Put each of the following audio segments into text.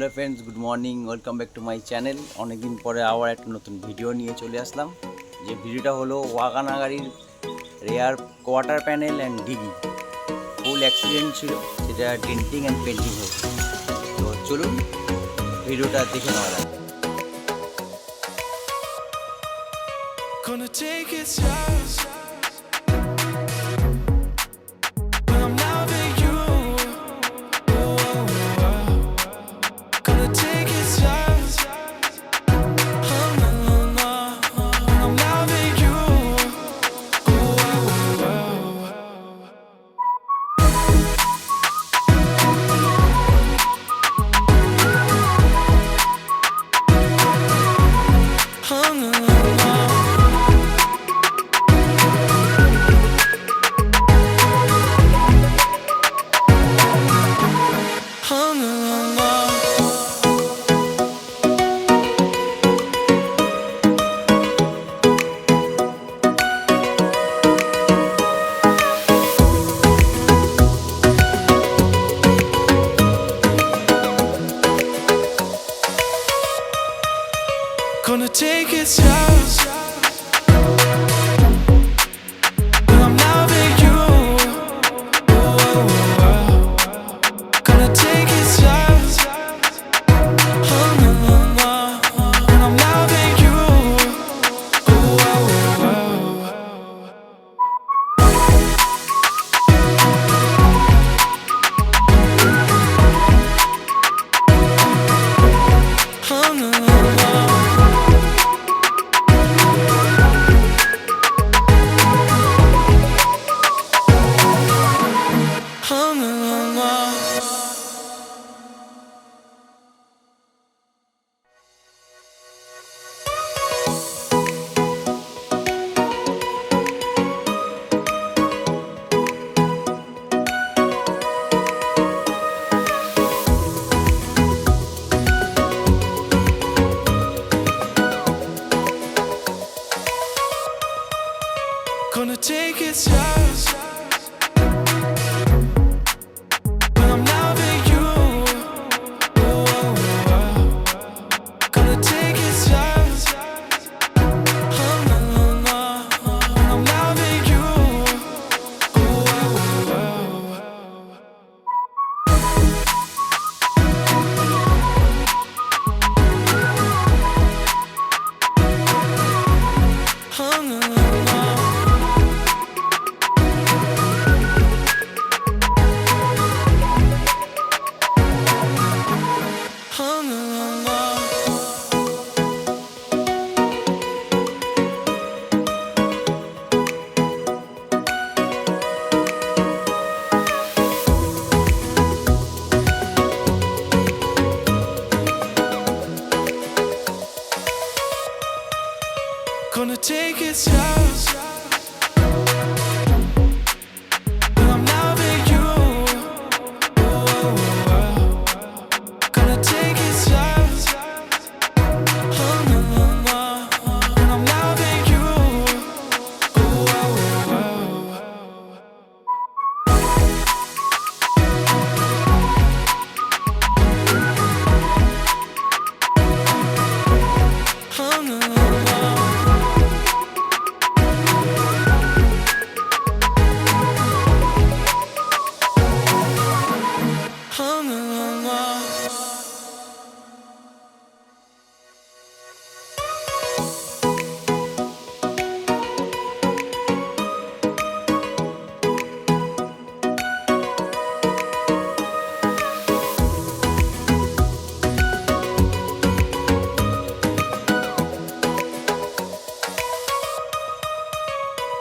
Hello friends, good morning, welcome back to my channel. অনেকদিন পরে আবার একটা নতুন ভিডিও নিয়ে চলে আসলাম। যে ভিডিওটা হলো ওয়াগনার গাড়ির rear quarter panel and dickey full accident ছিল, সেটা ডেন্টিং অ্যান্ড পেন্টিং হয়েছে। তো চলুন ভিডিওটা দেখে নেওয়া যাক। Gonna take it slow. When I'm loving you. Gonna take it slow. When I'm loving you. Gonna take it slow. When I'm loving you. Gonna take it slow. When I'm loving you. Gonna take it slow. When I'm loving you. Gonna take it slow. When I'm loving you.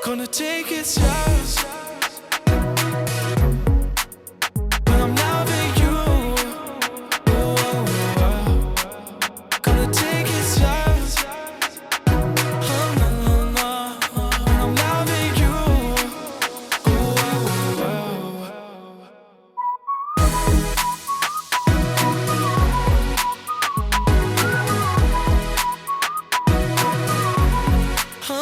Gonna take it slow. When I'm loving you. Gonna take it slow. When I'm loving you. Oh,